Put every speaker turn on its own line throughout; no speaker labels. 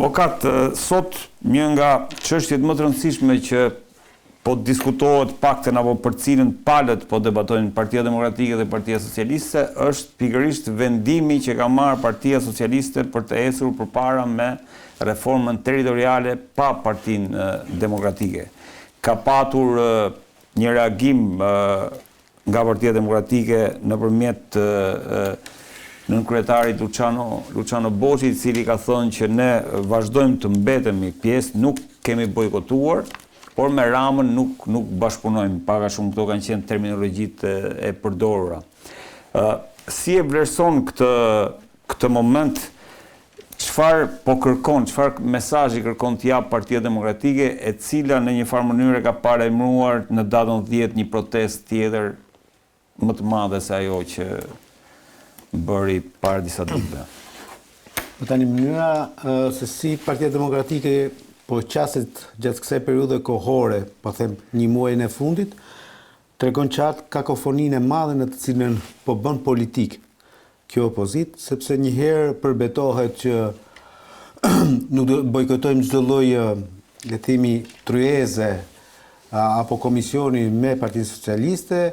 Avokat, sot një nga çështjet më të rëndësishme që po diskutohet paktën apo për cilën palët po debatojnë Partia Demokratike dhe Partia Socialiste është pikërisht vendimi që ka marrë Partia Socialiste për të ecur përpara me reformën territoriale pa Partinë Demokratike. Ka patur një reagim nga Partia Demokratike nëpërmjet nënkryetarit Luciano Boçi, i cili ka thënë që ne vazhdojmë të mbetemi pjesë, nuk kemi bojkotuar, por me Ramën nuk bashkëpunojmë, pak a shumë këto kanë qenë terminologjitë e përdorura. Si e vlerëson këtë moment, çfarë po kërkon, çfarë mesazhi kërkon të jap Partia Demokratike, e cila në një farë mënyrë ka paremëruar në datën 10 një protestë tjetër më të madhe se ajo që bëri para disa ditëve.
Tani mënyra se si Partia Demokratike po qaset gjatë kësaj periudhe kohore, po them një muajin e fundit, tregon qartë kakofoninë e madhe në të cilën po bën politik kjo opozit, sepse njëherë përbetohet që nuk do bojkotojmë çdo lloj, le të themi, tryeze apo komisioni me Partinë Socialiste,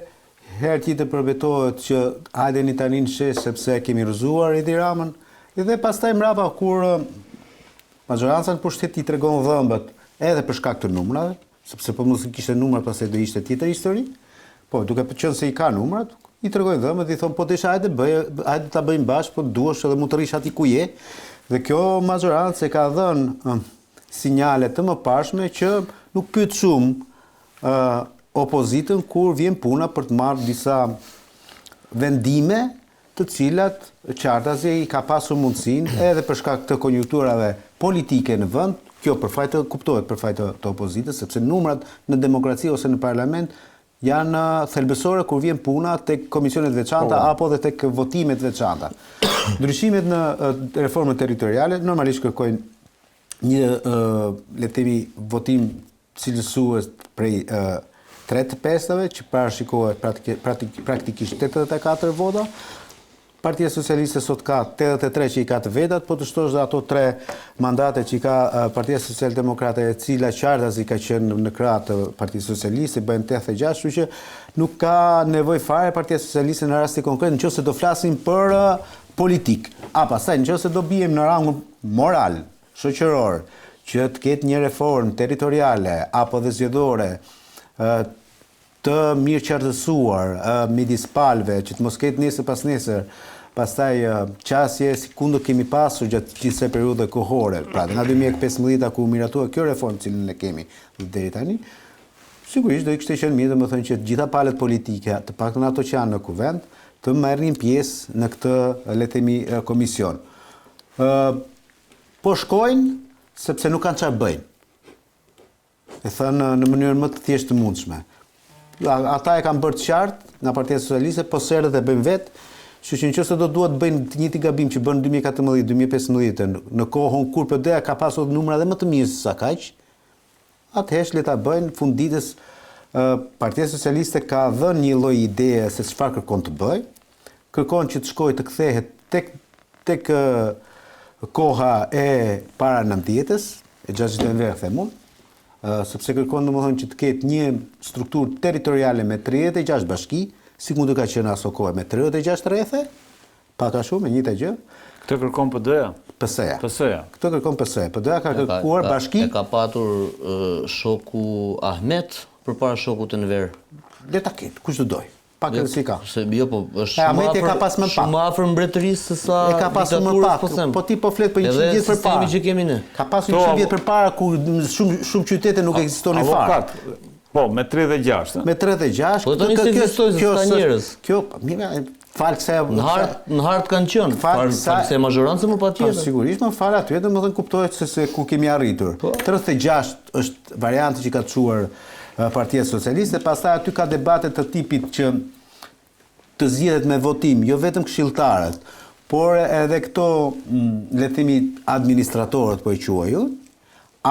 herë tjetër përbetohet që hajdeni tani në shesh sepse kemi rrëzuar Edi Ramën, dhe pastaj mbrapa kur majoranca në pushtet i tregon dhëmbët edhe për shkak të numrave, sepse po mos kishte numra pastaj do ishte tjetër histori. Po duke qenë se i ka numrat, i tregojnë dhëmbët, i thon po desha hajde ta bëjmë bashkë, po duhesh edhe mund të rish aty ku je. Dhe kjo majorancë ka dhënë sinjale të mëparshme që nuk pyet shumë opozitën kur vjen puna për të marrë disa vendime të cilat qartazi i ka pasur mundësinë edhe për shkak të konjunkturave politike në vend, kjo kuptohet për fajt të opozitës, sepse numrat në demokraci ose në parlament janë thelbësore kur vjen puna tek komisionet veçanta apo dhe tek votimet veçanta. Ndryshimet në reformën territoriale normalisht kërkojnë një le të themi votim cilësues prej 3/5, që parashikohet praktikisht 84 vota. Partia Socialiste sot ka 83 që i ka të vetat, po të shtosh dhe ato 3 mandate që i ka Partia Social-Demokrate, e cila qartazi ka qenë në krah të Partisë Socialiste, bëjnë 86, kështu që nuk ka nevojë fare Partia Socialiste në rasti konkret, nëse do flasim për politik. Pastaj nëse do bijmë në rangun moral, shoqëror, që të ketë një reformë territoriale apo dhe zgjedhore të mirë qartësuar midis palëve, që të mos ketë nesër pas nesër, pastaj qasje si ku do kemi pasur gjatë gjithë kësaj periudhe kohore, pra nga 2015 ku miratua kjo reformë cilën ne kemi deri tani, sigurisht do i kishte qenë mirë, domethënë që të gjitha palët politike, të paktën ato që janë në kuvend, të marrin pjesë në këtë, le të themi, komision. Po shkojnë sepse nuk kanë çfarë bëjnë. E thënë në mënyrë më të thjeshtë të mundshme. Ata e kanë bërë të qartë nga Partia Socialiste, po serët e bëjnë vetë, kështu që nëse do duhet bëjnë të njëjtin gabim që bën 2014-2015 në kohën kur PD-ja ka pasur numra dhe më të mirë se sa kaq, atëherë le ta bëjnë funditës. Partia Socialiste ka dhënë një lloj ideje se çfarë kërkon të bëjë, kërkon që të shkojë të kthehet tek koha e para 90-s, e 60 vjet them unë, sepse kërkon domethënë që të ketë një strukturë territoriale me 36 bashki, sikur do ka qenë aso kohë me 36 rrethe, pak a shumë, e njëjta gjë.
Këtë kërkon PD-ja?
PS-ja. Këtë kërkon PS-ja. PD-ja ka kërkuar bashki.
E ka patur shoku Ahmet përpara shokut Enver.
Le ta ketë, kush do doj. Pak si ka.
Jo, po është shumë afër mbretërisë se sa diktaturës,
po ti po flet për 100 vjet përpara.
Që kemi ne.
Ka pasur 100 vjet përpara kur shumë qytete nuk ekzistonin fare.
Po, me 36.
Me 36.
Po tani se ekzistojnë se ka njerëz.
Kjo, mira, fal se
në hart kanë qenë. Fal se majoranca më patjetër.
Po sigurisht, më fal aty, domethënë kuptohet se ku kemi arritur. 36 është varianti që ka çuar Partia Socialiste, pastaj aty ka debate të tipit që të zgjedhet me votim, jo vetëm këshilltarët, por edhe këto, le të themi, administratorët po e quajnë,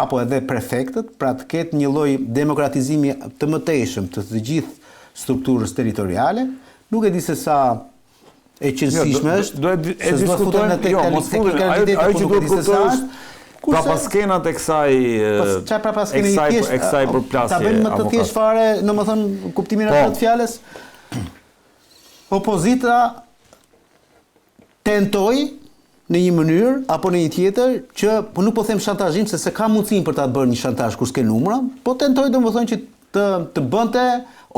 apo edhe prefektët, pra të ketë një lloj demokratizimi të mëtejshëm të gjithë strukturës territoriale. Nuk e di se sa e qëlqyeshme është.
Do e diskutojmë, mos futem, ajo që duhet kuptosh Prapaskenat e kësaj përplasje.
Ta bëjmë më të thjesht fare, domethënë kuptimin e të fjalës. Opozita tentoi në një mënyrë apo në një tjetër që nuk po them shantazhim se ka mundësinë për ta bërë një shantazh kur s'ke numra, po tentoi domethënë që të bënte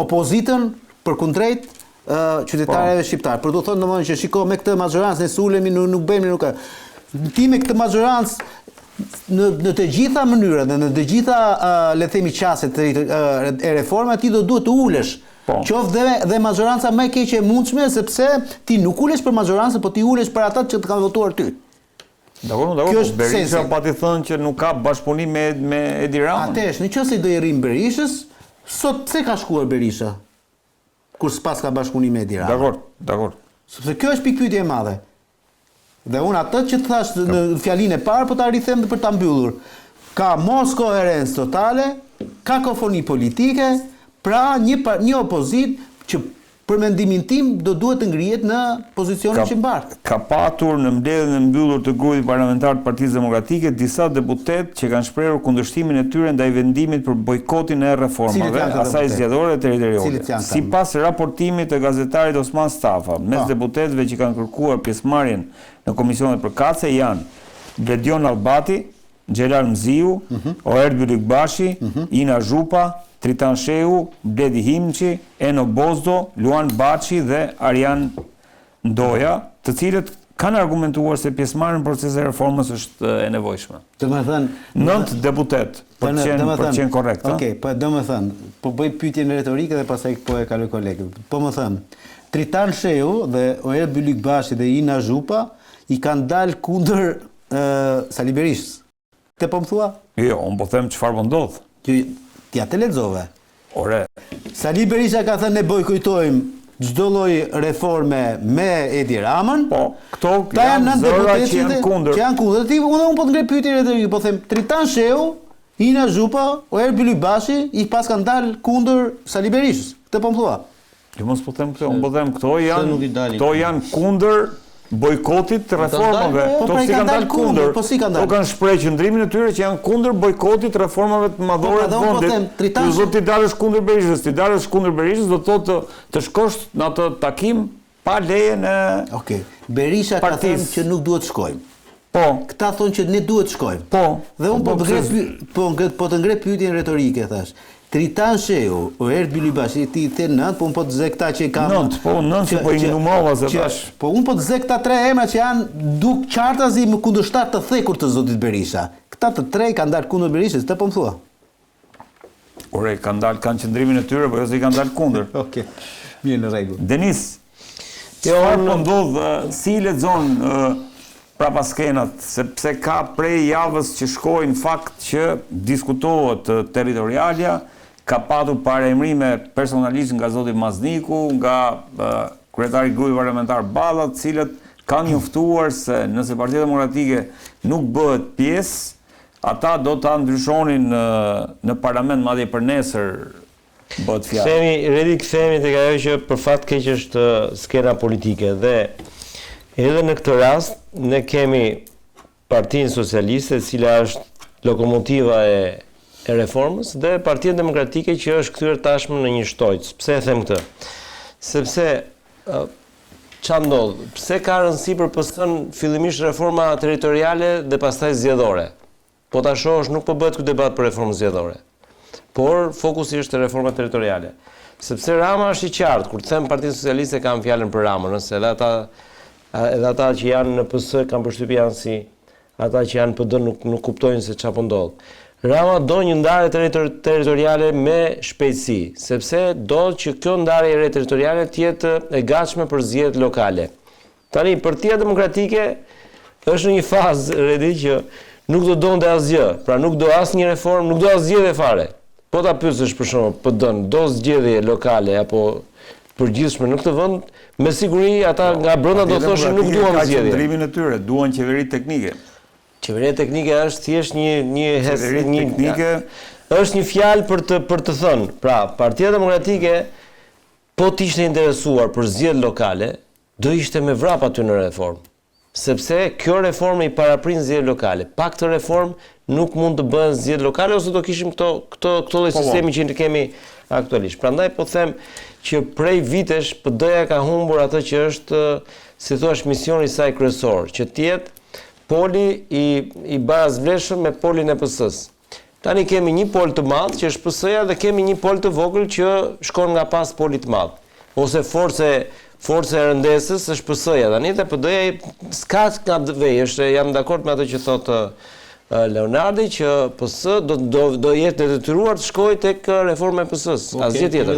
opozitën përkundrejt qytetarëve shqiptar. Për të thënë domethënë që shiko me këtë majorancë ne sulemi, nuk bëjmë nuk ka. Ti me këtë majorancë në të gjitha mënyrat dhe në të gjitha le të themi qasjet e reforma ti do duhet të ulesh. Qoftë dhe majoranca më e keqe e mundshme sepse ti nuk ulesh për majorancën, po ti ulesh për ata që të kanë votuar ty.
Dakor. Berisha pati thënë që nuk ka bashkëpunim me Edi Ramën.
Atëherë, nëse do i rrim Berishës, sot pse ka shkuar Berisha? Kur s'pas ka bashkëpunim me Edi Ramën.
Dakor.
Sepse kjo është pikpyetje e madhe. Dhe unë atë që të thash në fjalinë e parë, po ta rithem për ta mbyllur. Ka mos koherencë totale, kakofoni politike, pra një opozit që për mendimin tim do duhet të ngrihet në pozicionin që mbar.
Ka patur në mbledhjen e mbyllur të grupit parlamentar të Partisë Demokratike disa deputet që kanë shprehur kundërshtimin e tyre ndaj vendimit për bojkotin e reformave, asaj zgjedhore e territoriale. Sipas raportimit të gazetarit Osman Stafa, mes deputetëve që kanë kërkuar pjesëmarrjen në komisionet përkatëse janë Bledion Albati, Xhelal Mziu, Oerd Bylykbashi, Ina Zhupa, Tritan Shehu, Bledi Himçi, Eno Bozdo, Luan Baçi dhe Arjan Ndoja, të cilët kanë argumentuar se pjesëmarrja në procesin e reformës është e nevojshme.
Domethënë
9 deputet për të qenë korrekt.
Okej, po domethënë, po bëj pyetjen retorike dhe pastaj po e kaloj kolegët. Po më thën, Tritan Shehu dhe Oerd Bylykbashi dhe Ina Zhupa i kanë dalë kundër Sali Berishës. Te po më thua?
Jo, unë po them çfarë po ndodh.
Ti atë lexove.
Ore.
Sali Berisha ka thënë ne bojkotojmë çdo lloj reforme me Edi Ramën.
Po, këto janë zëra që janë kundër.
Që janë kundër. Ti unë po të ngrej pyetje retorike, po them Tritan Shehu, Ina Zhupa, Oerd Bylykbashi i pas kanë dalë kundër Sali Berishës. Këtë po më thua.
Jo mos po them këtë, unë po them këto janë kundër bojkotit të reformave.
Po si kanë dalë kundër? Po si kanë dalë?
Po kanë shprehë qëndrimin e tyre që janë kundër bojkotit të reformave të madhore të vendit. Ti zot ti dalësh kundër Berishës, ti dalësh kundër Berishës do të thotë të shkosh në atë takim pa lejen e
Okej. Berisha ka thënë që nuk duhet të shkojmë.
Po.
Këta thonë që ne duhet të shkojmë.
Po.
Dhe unë po të ngre pyetjen retorike thash. Tritan Shehu, Oerd Bylykbashi, ti the 9, po unë po të zë këta që kanë
9, po 9 që po i numrova se tash.
Po unë po të zë këta 3 emra që janë duk qartazi më kundërshtar të thekur të zotit Berisha. Këta të 3 kanë dalë kundër Berishës, të po më thua.
Ore, kanë qëndrimin e tyre, po jo se i kanë dalë kundër.
Okej. Mirë në rregull.
Denis, çfarë po ndodh, si lexon prapaskenat, sepse ka prej javës që shkojnë fakt që diskutohet territorialja, ka patur paremrime personalisht nga zoti Mazniku, nga kryetari i grupit parlamentar Balla, të cilët kanë njoftuar se nëse Partia Demokratike nuk bëhet pjesë, ata do ta ndryshonin në parlament madje për nesër bëhet fjalë.
Kthehemi tek ajo që për fat keq është skena politike dhe edhe në këtë rast ne kemi Partinë Socialiste, e cila është lokomotiva e reformës, dhe Partia Demokratike që është kthyer tashmë në një shtojc. Pse e them këtë? Sepse çfarë ndodh? Pse ka rëndësi për PS-n fillimisht reforma territoriale dhe pastaj zgjedhore? Po ta shohësh, nuk po bëhet ky debat për reformën zgjedhore. Por fokusi është te reforma territoriale. Sepse Rama është i qartë, kur them Partinë Socialiste kam fjalën për Ramën, nëse edhe ata që janë në PS kanë përshtypje janë si ata që janë PD nuk kuptojnë se çfarë po ndodh. Rama do një ndarje territoriale me shpejtësi, sepse do që kjo ndarje territoriale të jetë e gatshme për zgjedhjet lokale. Tani Partia Demokratike është në një fazë redi që nuk do donte asgjë, pra nuk do asnjë reformë, nuk do as zgjedhje fare. Po ta pyesësh për shembull PD-n, do zgjedhje lokale apo përgjithshme në këtë vend, me siguri ata nga brenda do thoshin nuk duan zgjedhje.
Ka qëndrimin e tyre, duan qeveri teknike.
Qeveria teknike është thjesht është një fjalë për të thënë. Pra, Partia Demokratike po t'ishte interesuar për zgjedhje lokale, do ishte me vrap aty në reformë. sepse kjo reformë i paraprin zgjedhjet lokale. Pa këtë reformë nuk mund të bëhen zgjedhjet lokale ose do kishim këto lloj sistemi që ne kemi aktualisht. Prandaj po them që prej vitesh PD-ja ka humbur atë që është, si thua, misioni i saj kryesor, që të jetë poli i barazvleshëm me polin e PS-s. Tani kemi një pol të madh që është PS-ja dhe kemi një pol të vogël që shkon nga pas polit të madh. Ose forca e rëndesës është PS-ja. Tani dhe PD-ja s'ka nga vej, jam dakord me atë që thotë Leonardi, që PS do jetë detyruar të shkojë tek reforma e PS-s. Asgjë tjetër.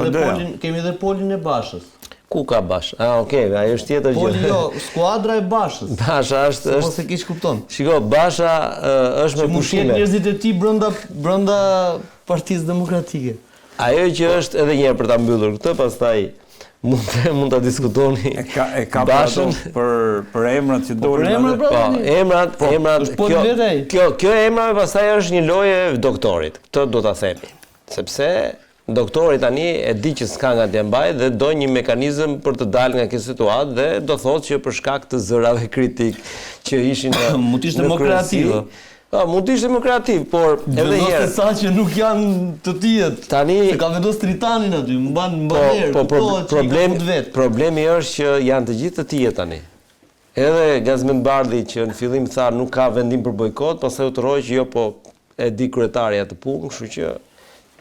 Kemi edhe polin e Bashës.
Ku ka Bash? Okej, ajo është tjetër gjë.
Poli jo, skuadra e Bashës.
Basha është
Mos e kish kupton.
Shiko, Basha është me pushime.
Njerëzit e tij brenda Partisë Demokratike.
Ajo që është edhe një herë për ta mbyllur këtë, pastaj mund ta diskutoni.
E ka Bashën për emrat që dolën.
Po, emrat. Kjo emra pastaj është një lojë e doktorit. Këtë do ta themi. Sepse doktori tani e di që s'ka nga t'ja mbaj dhe do një mekanizëm për të dalë nga kjo situatë dhe do thotë që për shkak të zërave kritik që ishin
mund të ishte demokrative.
Mund të ishte demokrativ, por edhe një herë.
Sa që nuk janë të tillë.
Tani
se ka vendos Tritanin aty, mban herë.
Problemi është që janë të gjithë të tillë tani. Edhe Gazmend Bardhi që në fillim tha nuk ka vendim për bojkot, pastaj u torroi që jo, po e di kryetaria të punë, kështu që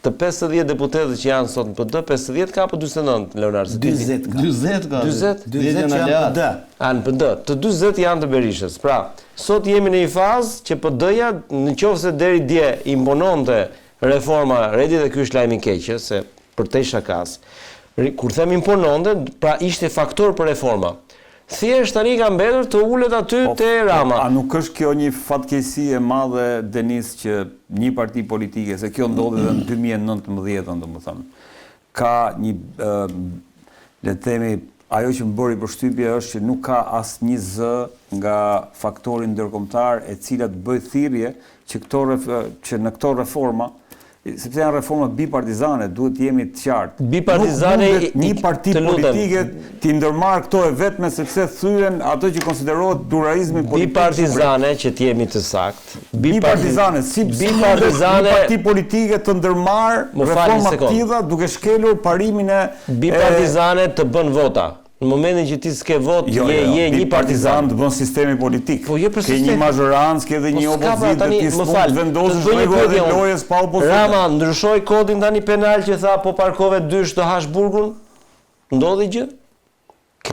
të 50 deputetët që janë sot në PD, 50 ka apo 49, Leonard?
40 ka.
40 ka.
40 janë PD.
Në PD. Të 40 janë të Berishës. Pra, sot jemi në një fazë që PD-ja, nëse deri dje impononte reforma Redi dhe ky është lajmi i keq, se përtej shakas. Kur them impononte, pra ishte faktor për reforma. Thjesht tani ka mbetur të ulet aty te Rama.
A nuk është kjo një fatkeqësi e madhe, Denis, që një parti politike, se kjo ndodhi edhe në 2019, domethënë, ka një le të themi, ajo që më bëri përshtypje është që nuk ka asnjë zë nga faktori ndërkombëtar e cila të bëj thirrje që në këto reforma, sepse janë reforma bipartizane, duhet jemi të qartë.
Bipartizane
një parti politike ti ndërmarr këto e vetme sepse thyen ato që konsiderohet pluralizmi politik.
Bipartizane që të jemi të saktë.
Bipartizane, një parti politike të ndërmarr reforma të tilla duke shkelur parimin e
bipartizane të bën vota. Në momentin që ti s'ke vot, je një partizan
të bën sistemi politik.
Po,
ke një mazhorancë, ke edhe një opozit dhe ti s'mund të vendosësh rregullat e lojës pa opozit.
Rama ndryshoi kodin tani penal që tha po parkove dysh të hash burgun. Ndodhi gjë?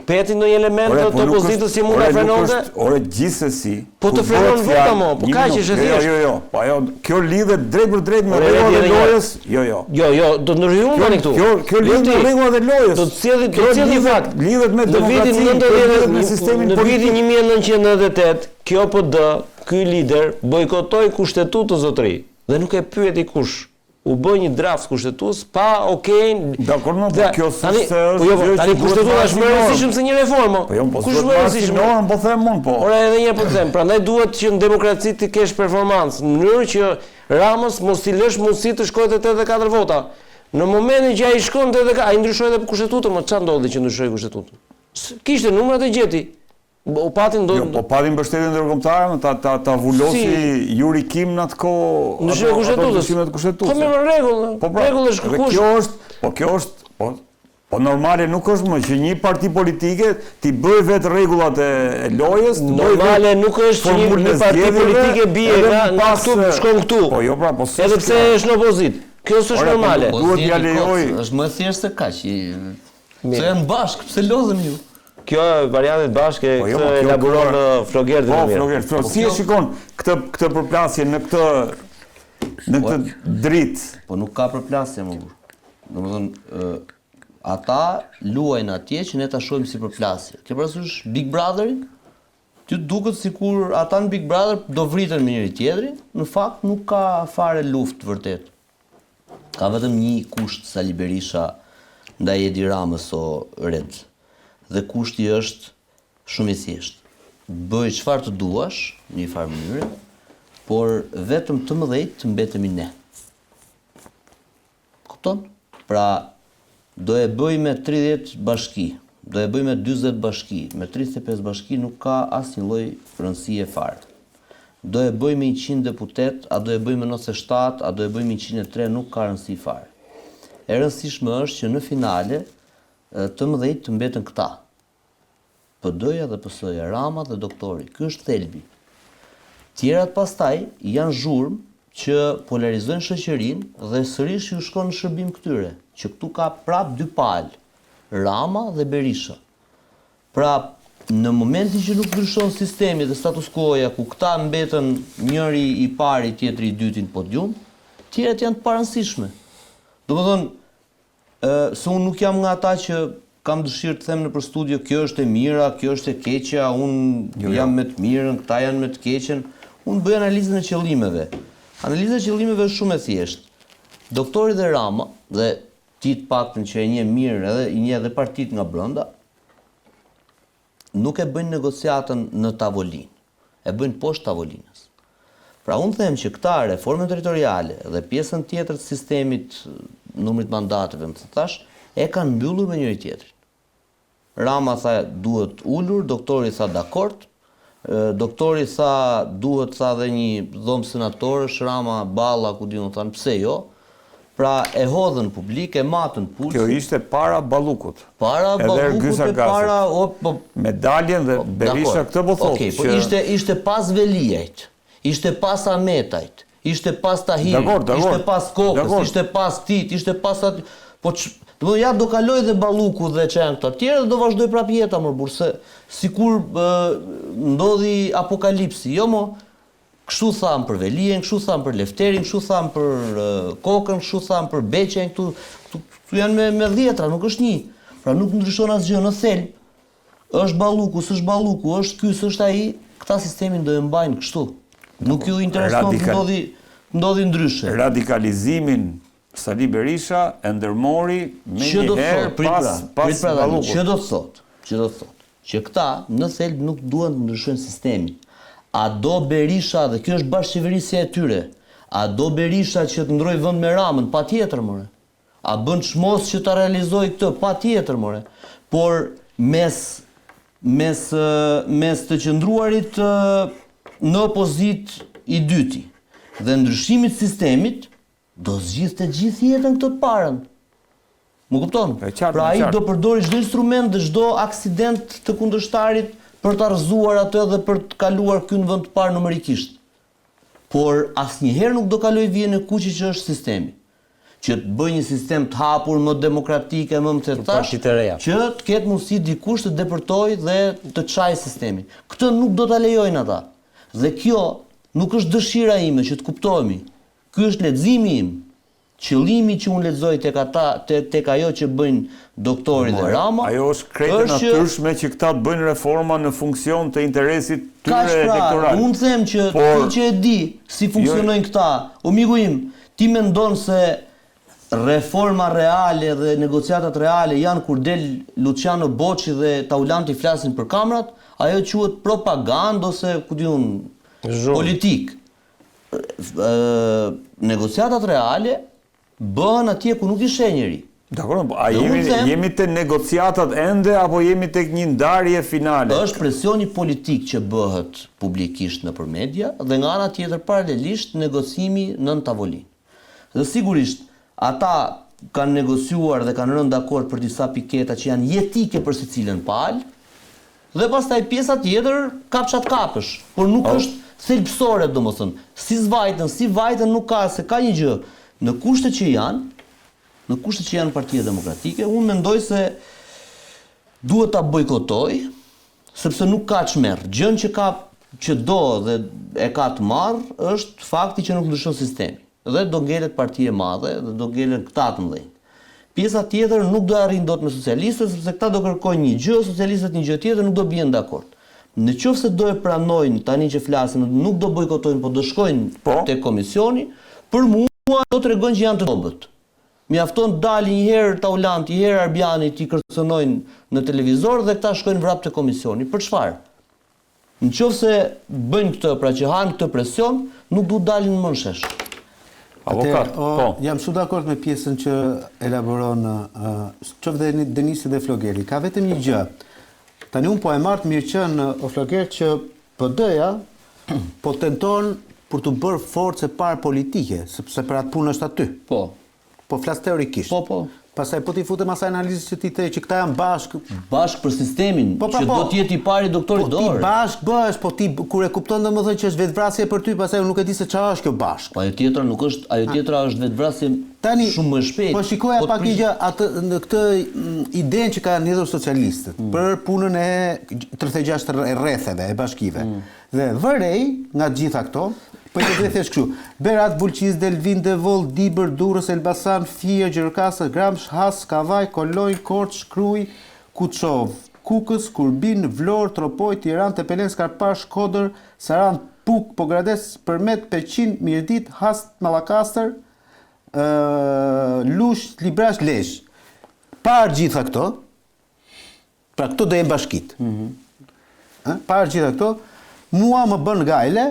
Peti ndonjë element të opozitës që mund ta frenonte?
Ore gjithsesi.
Po të frenon vota mo, po kaq është thjesht.
Jo. Po ajo kjo lidhet drejt për drejt me rregullat e lojës. Jo,
do ndryshojmë tani këtu.
Kjo lidhet me rregullat e lojës.
Do të cilë fakt.
Lidhet me demokracinë, lidhet me sistemin politik.
Në vitin 1998, kjo PD, ky lider bojkotoi kushtetutën zotëri dhe nuk e pyeti kush. U bë një draft kushtetues pa
Dakor, kjo
tani kushtetuta është më e rëndësishme se një reformë.
Po jo, po kush më e rëndësishme? Po them unë po.
Ora edhe një herë po them, prandaj duhet që në demokraci të kesh performancë, në mënyrë që Ramës mos i lësh mundësi të shkojë te 84 vota. Në momentin që ai shkon te 84, ai ndryshoi edhe kushtetutën, më çfarë ndodhi që ndryshoi kushtetutën? Kishte numrat e gjeti. Po patin
mbështetjen ndërkombëtare, ta vulosi Yuri Kim në atë kohë.
Ndryshimi të kushtetues. Po me rregull. Rregull është kërkuar.
Kjo është, po normale nuk është më që një parti politike ti bëj vetë rregullat e lojës.
Normale nuk është që një parti politike bie nga këtu shkon këtu.
Po jo pra, po
edhe pse është në opozit. Kjo është normale.
Duhet t'ia lejoj.
Është më thjesht se kaq. Se janë bashkë, pse lodhen ju?
Kjo variantet bashkë këtë elaboron Floger dhe mirë.
Po Floger, si e shikon këtë përplasje në këtë dritë?
Po nuk ka përplasje më burr. Domethënë ata luajnë atje që ne ta shohim si përplasje. Ke parasysh Big Brotherin? Ty duket sikur ata në Big Brother do vriten me njëri tjetrin, në fakt nuk ka fare luftë vërtet. Ka vetëm një kusht Sali Berisha ndaj Edi Ramës o Red. Dhe kushti është shumë i thjeshtë. Bëj çfarë të duash në një farë mënyrë, por vetëm të mëdhej të mbetemi ne. Kupton? Pra do e bëj me 30 bashki, do e bëj me 40 bashki, me 35 bashki nuk ka asnjë lloj rëndësie fare. Do e bëj me 100 deputet, a do e bëj me 97, a do e bëj me 103, nuk ka rëndësi fare. E rëndësishme është që në finale të mëdhejt të mbetën këta. PD-ja dhe PS-ja, Rama dhe doktori. Ky është thelbi. Tjerat pastaj janë zhurmë që polarizojnë shoqërinë dhe sërish ju shkon në shërbim këtyre, që këtu ka prap dy palë, Rama dhe Berisha. Pra, në momentin që nuk ndryshon sistemi dhe status quo-ja ku këta mbetën njëri i pari, tjetri i dyti në podium, tjerat janë të parëndësishme. Domethënë, se unë nuk jam nga ata që kam dëshirë të them në për studio, kjo është e mira, kjo është e keqja, unë jam me të mirën, këta janë me të keqen. Unë bëj analizën e qëllimeve. Analiza e qëllimeve është shumë e thjeshtë. Doktori dhe Rama, dhe ti të paktën që e njeh mirë edhe i njeh edhe partitë nga brenda, nuk e bëjnë negociatën në tavolinë, e bëjnë poshtë tavolinës. Pra unë them që këta reformën territoriale dhe pjesën tjetër të sistemit numrit mandateve, më të thash, e kanë mbyllur me njëri tjetrin. Rama tha duhet ulur, doktori tha dakord, doktori tha duhet tha dhe një dhomë senatorësh, Rama, Balla, ku diun thanë pse jo. Pra e hodhën publik, e matën pulsin.
Kjo ishte para Ballukut.
Para Ballukut e para
medaljen dhe Berisha këtë po thotë.
Okej, po ishte pas Velijajt, ishte pas Ametajt, ishte pas Tahirit, ishte pas Kokës, ishte pas Tit, ishte pas aty. Po ja do kaloj dhe Balluku dhe që janë këta tjerë dhe do vazhdoj prap jeta më burr, se sikur ndodhi apokalipsi. Jo mo, kështu thamë për Velijën, kështu thamë për Lefterin, kështu thamë për Kokën, kështu thamë për Beqen, këtu janë me dhjetra, nuk është një. Pra nuk ndryshon asgjë në thelb. Është Balluku, s'është Balluku, është ky, s'është ai, këta sistemin do e mbajnë kështu. Nuk ju intereson të ndodhi ndryshe.
Radikalizimin Sali Berisha e ndërmori me njëherë pas Ballukut.
Që do të thotë që këta në thelb nuk duan të ndryshojnë sistemin. A do Berisha, dhe kjo është bashkëqeverisja e tyre, a do Berisha që të ndroj vend me Ramën? Patjetër more. A bën çmos që ta realizoj këtë? Patjetër more. Por mes të qëndruarit në opozitë i dyti dhe ndryshimit sistemit, do zgjidhte gjithë jetën këtë të parën. Më kupton? Pra ai do përdori çdo instrument dhe çdo aksident të kundërshtarit për të rrëzuar atë dhe për të kaluar ky në vend të parë numerikisht. Por asnjëherë nuk do kaloj vjen në kuqe që është sistemi. Që të bëjë një sistem të hapur, më demokratike, më thjesht, që të ketë mundësi dikush të depërtojë dhe të çajë sistemin. Këtë nuk do ta lejojnë ata. Dhe kjo nuk është dëshira ime, që të kuptohemi. Ky është leximi im. Qëllimi që unë lexoj tek ata, tek ajo që bëjnë doktori dhe Rama,
ajo është krejtë natyrshme që këta të bëjnë reforma në funksion të interesit tyre elektoral.
Unë them që ti që e di si funksionojnë këta, o miku im, ti mendon se reforma reale dhe negociatat reale janë kur del Luciano Bocci dhe Taulanti flasin për kamrat, ajo quhet propagandë ose ku diun politik. Negociatat reale bëhen atje ku nuk i sheh njeri.
Dakor, a jemi te negociatat ende apo jemi tek një ndarje finale?
Është presioni politik që bëhet publikisht nëpër media dhe nga ana tjetër paralelisht negocimi nën tavolinë. Dhe sigurisht ata kanë negociuar dhe kanë rënë dakord për disa piketa që janë jetike për secilën palë, dhe pastaj pjesa tjetër kapshat kapësh, por nuk është thelbësore, domethënë. Si vajtën nuk ka, se ka një gjë. Në kushtet që janë Partia Demokratike, unë mendoj se duhet ta bojkotoj, sepse nuk ka çmerr. Gjën që do dhe e ka të marr është fakti që nuk ndryshon sistemi. Dhe do ngelet parti e madhe dhe do ngelen këta të mëdhenj. Pjesa tjetër nuk do arrin dot me socialistët, sepse këta do kërkojnë një gjë, socialistët një gjë tjetër, nuk do bien dakord. Në qoftë se do e pranojnë tani që flasim, nuk do bojkotojnë, po do shkojnë te komisioni, për mua do tregojnë që janë të dobët. Mjafton dalin një herë Taulanti, një herë Arbiani ti kërcënojnë në televizor dhe këta shkojnë vrap te komisioni. Për çfarë? Në qoftë se bëjnë këtë, pra që hanë këtë presion, nuk do dalin më në shesh.
Avokat, po.
Jam shumë dakord me pjesën që elaboron qoftë dhe Denisi dhe Flogeri. Ka vetëm një gjë. Tani unë po e marr të mirë qenë o Floger që PD-ja po tenton për të bërë forcë e parë politike, sepse për atë punë është aty.
Po.
Po flas teorikisht.
Po.
Pastaj po ti futem asaj analizës që ti the që këta janë bashkë.
Bashkë për sistemin, që do të jetë i pari doktori dorë.
Po ti bashkë bësh, po ti kur e kupton domethënë që është vetvrasje për ty, pastaj unë nuk e di se çfarë është kjo bashkë.
Po ajo tjetra nuk është, ajo tjetra është vetvrasje shumë më shpejt.
Po shikoja pak një gjë atë në këtë idenë që kanë hedhur socialistët për punën e 36 rretheve e bashkive. Dhe vërej nga gjitha këto, po të thesh kështu: Berat, Bulqiz, Delvin, Devol, Dibër, Durrës, Elbasan, Fije, Gjerkasa, Gramsh, Has, Kavaj, Koloj, Korç, Shkruj, Kuçov, Kukës, Kurbin, Vlorë, Tropoj, Tiranë, Tepelen, Skarpar, Shkodër, Saran, Puk, Pogrades, Përmet, Peqin, Mirdit, Hast, Mallakastër, Lush, Librash, Lezhë. Parë gjitha këto, pra këto do jenë bashkit. Parë gjitha këto, mua më bën gajle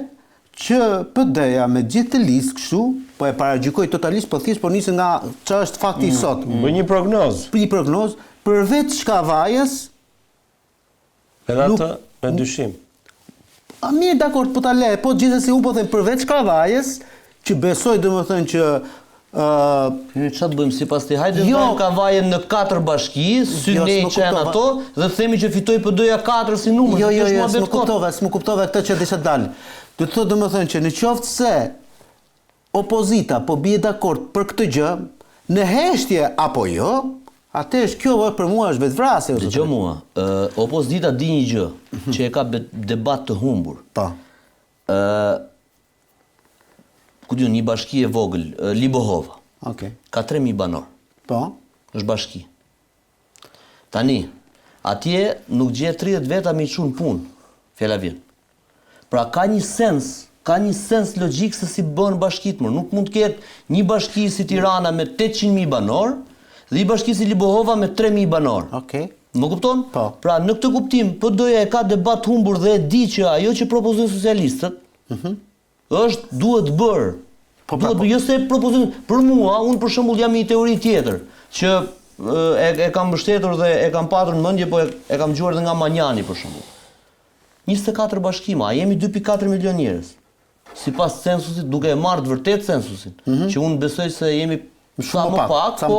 që PD-ja me gjithë të listë kështu, po e paragjykoj totalisht, po thjesht po nisë nga çfarë është fakti i sot.
Bëj një prognozë.
Një prognozë përveç Shkavajës.
Edhe atë me dyshim.
Mirë, dakord, po ta le, po gjithsesi unë po them përveç Shkavajës, që besoj domethënë që
çfarë bëjmë sipas ti? Hajde të bëjmë Kavajën në 4 bashki, synej që janë ato, dhe themi që fitoi PD-ja 4 si numër.
Jo, s'më kuptova këtë që desha dal. Do të thotë domethënë që në qoftë se opozita po bie dakord për këtë gjë, në heshtje apo jo, atëherë kjo për mua është vetvrasje.
Dëgjoj mua, opozita di një gjë, që e ka debat të humbur.
Po.
Ku diun, një bashki e vogël, Libohova.
Okej.
Ka 3000 banor.
Po.
Është bashki. Tani, atje nuk gjet 30 veta me çun punë. Fjala vjen. Pra ka një sens logjik se si bën bashkit më. Nuk mund të ketë një bashki si Tirana me 800.000 banor dhe një bashki si Libohova me 3.000 banor.
Okej.
Më kupton?
Po.
Pra në këtë kuptim, PD-ja e ka debat humbur dhe e di që ajo që propozojnë socialistët është duhet bërë. Jo se propozojnë për mua, unë për shembull jam një teori tjetër që e kam mbështetur dhe e kam patur në mendje, po e kam dëgjuar edhe nga Manjani për shembull. 24 bashkima, a jemi 2.4 milion njerëz. Sipas censusit, duke e marrë të vërtet censusin, që unë besoj se jemi sa më pak, po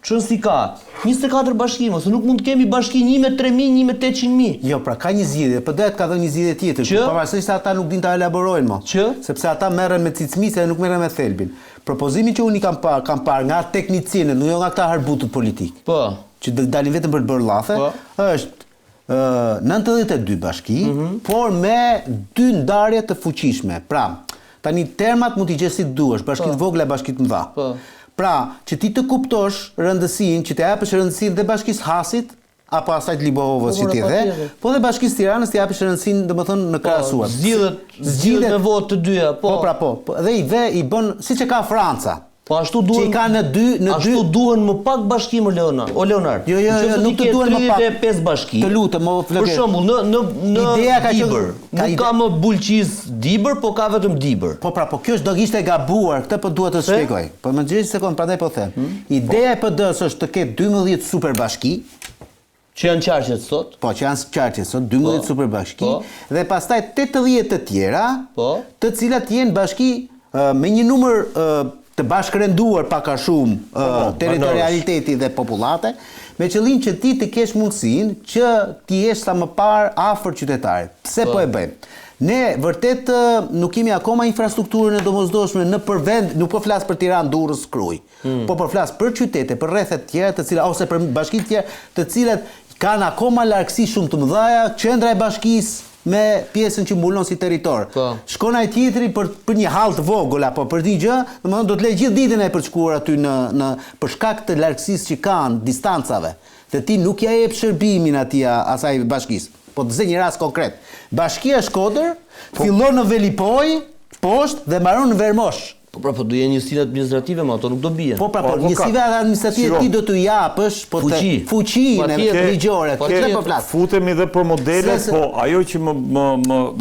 çon si ka 24 bashkima, se nuk mund të kemi bashki një me 3.000, një me 800.000.
Jo, pra ka një zgjidhje, PD-ja ka dhënë një zgjidhje tjetër, pavarësisht se ata nuk din ta elaborojnë më. Sepse ata merren me cicmisë dhe nuk merren me thelbin. Propozimin që unë kam parë nga teknicianët, jo nga këta harbutët politik.
Po.
Që dalin vetëm për të bërë llafe, është 92 bashki, por me 2 ndarje të fuqishme. Pra, tani termat mund t'i gjesh si duash, bashkit vogla, bashkit mëdha. Pra, që ti të kuptosh rëndësinë, që të japësh rëndësinë dhe bashkisë Hasit, apo asaj të Libohovës që ti the, po dhe bashkisë Tiranës të japësh rëndësinë, domethënë në krahasuar.
Zgjidhet me votë të dyja, po.
Po, pra po. Dhe i bën siç e ka Franca.
Po ashtu duhen. Që ka në dy ashtu duhen më pak bashki më Leonard.
Jo, nuk të duhen më pak.
35 bashki.
Të lutem, më Floger.
Për shembull, në
ideja ka
Dibër. Nuk ka më Bulqiz Dibër, po ka vetëm Dibër.
Po pra, po kjo do ishte e gabuar, këtë po duhet të shpjegoj. Po më gjej një sekond, prandaj po them. Ideja e PD-s është të ketë 12 super bashki.
Që janë qarqet sot?
Po, që janë qarqet sot, 12 super bashki, dhe pastaj 80 të tjera, të cilat jenë bashki me një numër të bashkërenduar pak a shumë territorialiteti dhe populate, me qëllim që ti të kesh mundësinë që ti jesh sa më parë afër qytetarit. Pse po e bëjmë? Ne vërtet nuk kemi akoma infrastrukturën e domosdoshme në përvend, nuk po flas për Tiranë, Durrës, Shkruj, po flas për qytete, për rrethe të tjera, të cilat ose për bashki të tjera, të cilat kanë akoma largësi shumë të mëdha, qendra e bashkisë me pjesën që mbulon si territor. Shkon ai tjetri për një hall të vogël apo për një gjë, domethënë do të lë gjithë ditën ai për të shkuar aty në për shkak të largësisë që kanë, distancave. Dhe ti nuk ja jep shërbimin atij asaj bashkisë. Po të zë një rast konkret. Bashkia Shkodër fillon në Velipoj, poshtë dhe mbaron në Vermosh.
Po pra, po do jenë njësinë administrative, ma ato nuk do bien.
Po pra, po njësive administrative ti do t'u japësh fuqinë ligjore.
Futemi dhe për modele, po ajo që më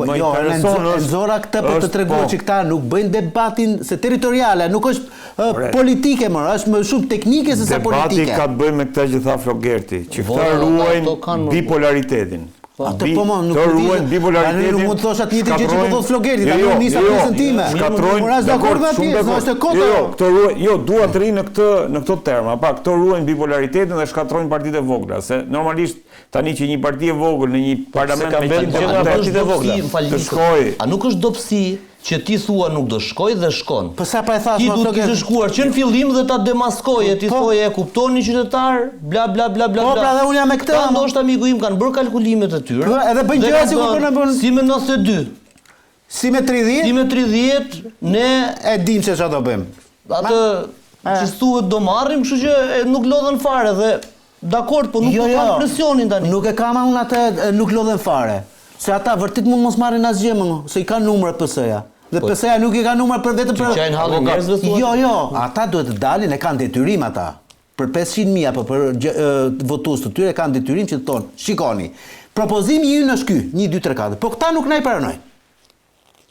intereson është...
Nxora këtë për të treguar që këta nuk bëjnë debatin, se territoriale nuk është politike, është më shumë teknike se sa
Debati
politike.
ka të bëjë me këtë që tha Flogerti, që këta
Ato
ruajnë
kanë-
bipolaritetin.
Atë po më nuk
Të
di.
ruajnë bipolaritetin.
Nuk mund të thosh atë njëjtë gjë që po thot Flogerti, tani
Jo,
unë nisa
jo,
pjesën time.
Shkatrojnë,
Ora është dakord me
shumë
atij,
dakord.
është kota.
Jo, këto ruajnë, jo, dua të rri në këto terma, pa këto ruajnë bipolaritetin dhe shkatrojnë partitë e vogla, se normalisht tani që një parti e vogël në një parlament
ka
me
mbetur
100
që nga
deputet,
partitë e vogla.
të shkojë.
A nuk është dobësi që ti thua nuk do shkoj dhe shkon?
Po sa pa e thash
Ti
më
duhet të
Flogerti.
shkuar që në fillim dhe ta demaskoje, ti thoje e kuptoni qytetar, bla bla bla bla.
Po,
bla.
pra, dhe unë jam me këtë,
Ta
ama.
ndoshta miku im kanë bërë kalkulimet e tyre.
Po, edhe bëjnë gjëra
kanë
sikur po na bën-
Si me 92,
Si me 30,
si me 30, ne
e dim se çfarë do bëjmë.
atë që thuhet do marrim, kështu që nuk lodhen fare dhe dakord, po nuk
Jo,
po
jo.
kanë presionin tani.
Nuk e kam unë atë nuk lodhen fare. Se ata vërtet mund mos marrin asgjë më, se i kanë numrat PS-ja. Dhe PS-ja nuk i ka numrat për vetëm për
qajnë hallin njerëzve, thua?
Jo, ata duhet të dalin, e kanë detyrim ata. Për 500.000 apo për votues të tyre kanë detyrim që të thonë, shikoni, propozimi ynë është ky, 1 2 3 4. Po këta nuk na i pranojnë.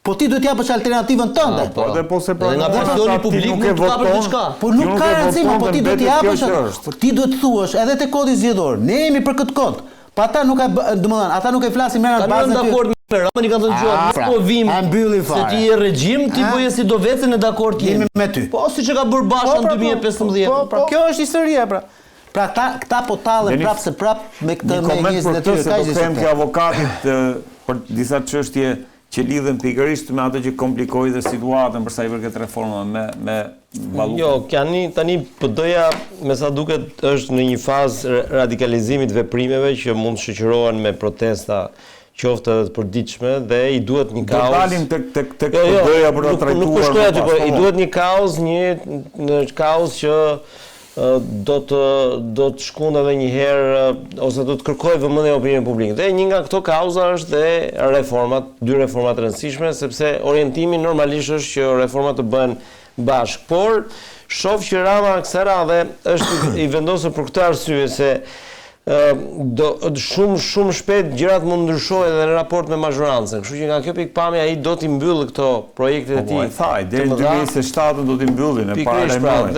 Po ti duhet t'japësh alternativën tënde.
Po dhe po se
Edhe nga
pranon,
presioni
ata ti
publik
nuk
nuk
e
të kapësh
voton.
diçka.
Po nuk ka rëndësi, po ti duhet t'i japësh.
Është.
Po ti duhet të thuash edhe te kodi zgjedhor. Ne jemi për këtë kod. Po ata nuk e domethënë, ata nuk e flasin merr
Kanë
bazën
rënë
e tyre.
dakord me Ramën, i kanë thënë
Ah,
gjë,
pra,
nuk po vim.
a mbylli
Se
fare.
ti je regjim, ti
Ah.
po je si do vecën e dakord
Jemi me ty.
Po siç e ka bërë Basha në 2015.
Po, pra, kjo është historia, pra. Pra këta po tallen
Deni-
prapë se prapë me këtë
Një
me
koment
njerëzit
për
e
këtë
tyre.
se do them ke avokatit për disa çështje që lidhen pikërisht me ato që komplikojnë dhe situatën për sa i përket reformave me Ballukun.
Jo, tani PD-ja me sa duket është në një fazë radikalizimit veprimeve që mund të shoqërohen me protesta qoftë edhe të përditshme dhe i duhet një
Do
kaos.
dalim tek PD-ja për ta
Nuk
trajtuar.
po shkoj aty,
më
po
pas,
i duhet një kaos, një kaos që do të shkon edhe një herë ose do të kërkojë vëmendjen e opinionit publik. Dhe një nga këto kauza është dhe reformat, 2 reforma të rëndësishme, sepse orientimi normalisht është që reformat të bëhen bashkë. Por shoh që Rama kësaj radhe është i vendosur për këtë arsye se shumë shpejt gjërat mund ndryshojnë edhe në raport me mazhorancën. Kështu që nga kjo pikpamje ai do t'i mbyllë këto projekte e
Po
tij.
e thaj, deri në 2027 do t'i mbyllin e para
Pikërisht
e
pra,
mojnë.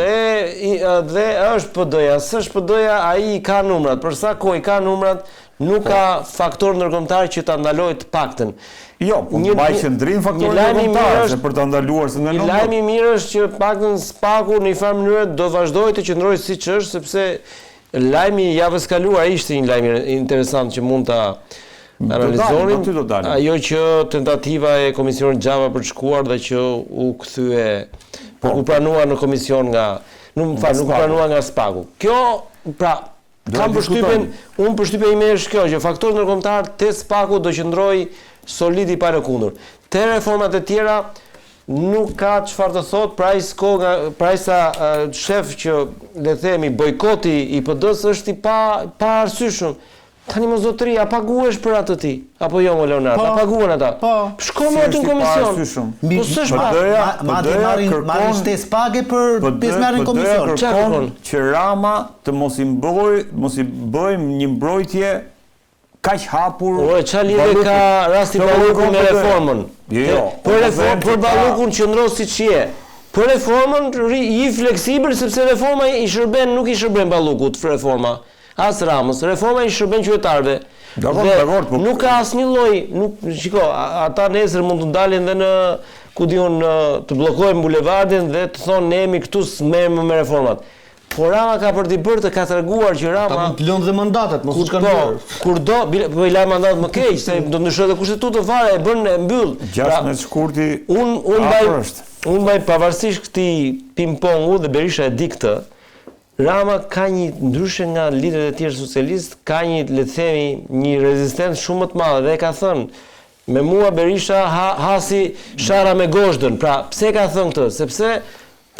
dhe është PD-ja, s'është PD-ja, ai i ka numrat. Për sa kohë i ka numrat, nuk ka faktor ndërkombëtar që ta ndalojë të paktën.
Jo, po
Një-
mbaj
një-
qendrim faktorin
një lajm i mirë
ndërkombëtar, se
është-
për ta ndaluar se
Një
ndalon.
lajm i mirë është që paktën SPAK-u në një farë mënyrë do vazhdojë të qëndrojë siç është, sepse lajmi i javës kaluar ishte një lajm interesant që mund ta analizonin.
aty do dalim.
Ajo që tentativa e komisionit Xhava për të shkuar dhe që u kthye, u pranua në komision nuk u pranua nga SPAK-u. Kjo, pra, kam përshtypjen, unë përshtypja ime është kjo, që faktori ndërkombëtar te SPAK-u do qëndrojë solid i pa lëkundur. Te reformat e tjera nuk ka çfarë të thot, pra sa shef që le themi bojkoti i PD-s është i pa arsyeshëm. Tani mos zotëri, a paguhesh për atë ti? Apo jo, mo Leonard, a paguhen ata?
Po.
Shko me aty në komision. Po s'është pa.
Madje marrin shtesë page për pjesëmarrjen në komision.
Kërkon që Rama të mos i bëjmë një mbrojtje kaq hapur.
Ore, çfarë lidhje ka rasti Ballukut me reformën?
Jo.
Për Ballukun qëndro siç je. Për reformën i fleksibël sepse reforma nuk i shërben Ballukut reforma. As Ramës, reforma i shërben qytetarëve.
Dakor, po.
Nuk ka asnjë lloj, shiko, ata nesër mund të dalin dhe në ku diun të bllokojnë bulevardin dhe të thonë ne jemi këtu s'merrem me reformat. Po Rama ka për t'i bërë të ka treguar që Rama
Ta mund të lënë dhe mandatet, mos u kanë bërë.
kur do po i la mandat më keq, se do ndryshojë edhe kushtetuta fare, e bën e mbyll.
16 shkurti.
Unë mbaj pavarësisht këtij ping-pongu dhe Berisha e di këtë. Rama ka një ndryshe nga liderët e tjerë socialist, ka një le të themi një rezistencë shumë më të madhe dhe ka thënë me mua Berisha hasi shara me goshdën. Pra, pse ka thënë këtë? Sepse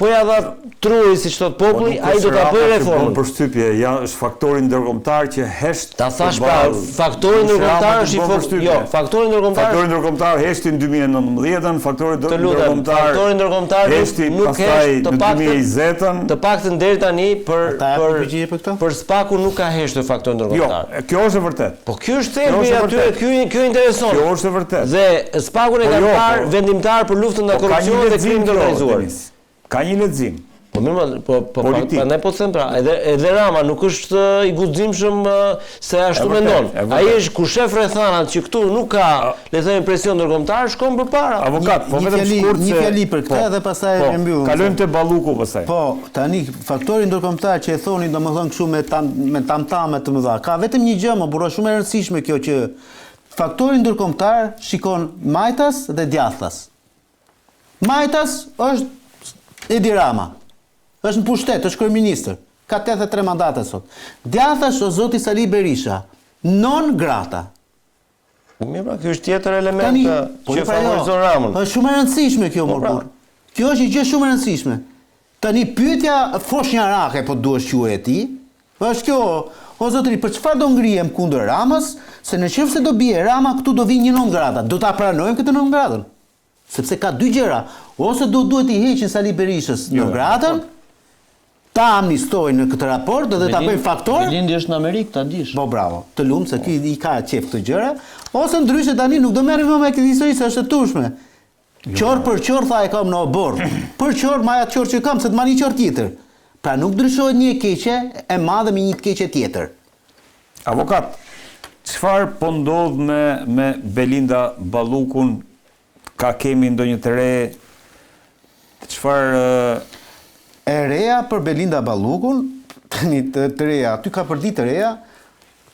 po ja dha truri siç thot populli, ai do ta bëjë reformën.
Përshtypje, është faktori ndërkombëtar që hesht.
Ta thash pra, faktori ndërkombëtar është faktori ndërkombëtar.
Faktori ndërkombëtar heshti në 2019-ën, faktori ndërkombëtar heshti pastaj në 2020-ën.
Të paktën deri tani për SPAK-u nuk ka heshtur faktori ndërkombëtar.
Jo, kjo është e vërtet.
Po ky është thelbi aty, ky intereson.
Kjo është e vërtet.
Dhe SPAK-un e ka parë vendimtar për luftën ndaj korrupsionit dhe krimit të organizuar.
Ka një lexim.
Po mirë,
Politik.
prandaj po them pra, edhe Rama nuk është i guximshëm se ashtu
vërtet,
mendon.
e vërtet.
Ai është ku shef rrethanat që këtu nuk ka, le të themi, presion ndërkombëtar, shkon përpara.
Avokat, po
Një
vetëm
fjali-
shkurt
një
se...
fjali për këtë dhe pastaj e mbyllim.
Kalojmë te Balluku pastaj.
Po, tani faktori ndërkombëtar që e thoni domethënë kështu me tamtame të mëdha. Ka vetëm një gjë, më burro shumë e rëndësishme kjo që faktori ndërkombëtar shikon Majtas dhe Djathtas. Majtas është Edi Rama. Është në pushtet, është kryeministër. Ka 83 mandate sot. Djathtas është zoti Sali Berisha, non grata.
Mirë, pra, kjo është tjetër element
Tani,
që favorizon Ramën.
Është shumë e rëndësishme kjo
Po, pra.
mërbur. Kjo është një gjë shumë e rëndësishme. Tani pyetja foshnjarake po duhet quhet e ti, është kjo, o zotëri, për çfarë do ngrihem kundër Ramës, se nëse do bie Rama këtu do vinë një non grata. Do ta pranojmë këtë non gratën. Sepse ka dy gjëra, ose duhet i heqin Sali Berishës non gratën, ta amnistojnë në këtë raport dhe ta bëjnë faktor.
Lindi është në Amerikë, ta dish.
Po bravo, të lumë se ky i ka qef të gjëra, ose ndryshe tani nuk do merrem më me këtë histori se është e tushme. Qor për qor tha e kam në obor. Për qor maja qor që kam se të marr një qor tjetër. Pra nuk ndryshohet një e keqe e madhe me një të keqe tjetër.
Avokat, çfarë po ndodh me Belinda Ballukun? Ka kemi ndonjë të re? Çfarë
E reja për Belinda Ballukun, tani të reja, aty ka për ditë të reja,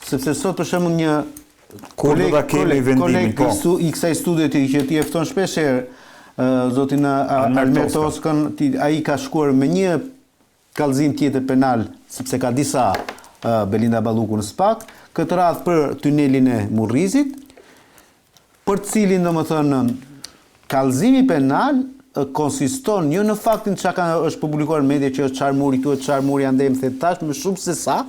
sepse sot për shembull një
Kur do ta kemi vendimin, po?
I kësaj studio që ti e fton shpesh zotin Almer Toskën, ai ka shkuar me një kallëzim tjetër penal, sepse ka disa Belinda Balluku në SPAK, këtë radhë për tunelin e Murrizit, për të cilin domethënë kallëzimi penal konsiston jo në faktin çka është publikuar në media që është çarmuri këtu, çarmuri ande më the tash më shumë se sa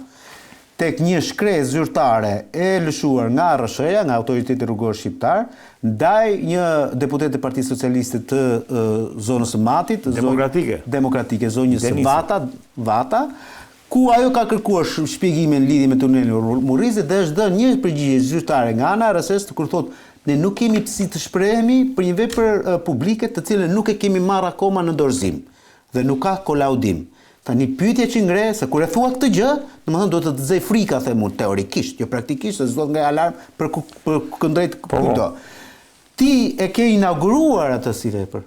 tek një shkresë zyrtare e lëshuar nga RSH-ja, nga Autoriteti Rrugor Shqiptar, ndaj një deputet të Partisë Socialiste të zonës së Matit, demokratike, zonjës së Vata, ku ajo ka kërkuar shpjegime në lidhje me tunelin Murrizit dhe është dhënë një përgjigje zyrtare nga ana e RSH kur thotë ne nuk kemi si të shprehemi për një vepër publike të cilën nuk e kemi marrë akoma në dorëzim dhe nuk ka kolaudim. Tani pyetja që ngre se kur e thua këtë gjë, domethënë do të të zej frika them unë teorikisht, jo praktikisht, se s'do të ngrej alarm për këndrejt kujto. Ti e ke inauguruar atë si vepër.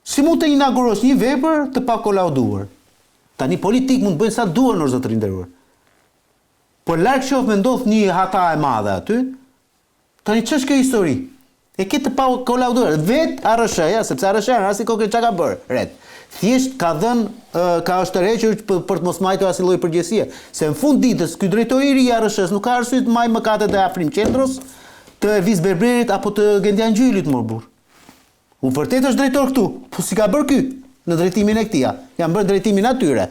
Si mund të inaugurosh një vepër të pa kolauduar? Tani politik mund të bëjnë sa duan në zotërin nderuar. Po larg qof me ndodh një hata e madhe aty, tani ç'është kjo histori? E ke të pa kolauduar vet RSH-ja, sepse RSH-ja në rastin konkret çka ka bërë? Ret. Thjesht ka ka shtërhequr për të mos marrë asnjë lloj përgjegjësie, se në fund ditës ky drejtori i RSH-s nuk ka arsye të marrë mëkatet e Afrim Qendros, të Elvis Berberit apo të Gendian Gjylit më burr. Unë vërtet është drejtor këtu, po si ka bërë ky në drejtimin e këtija? Janë bërë drejtimin atyre.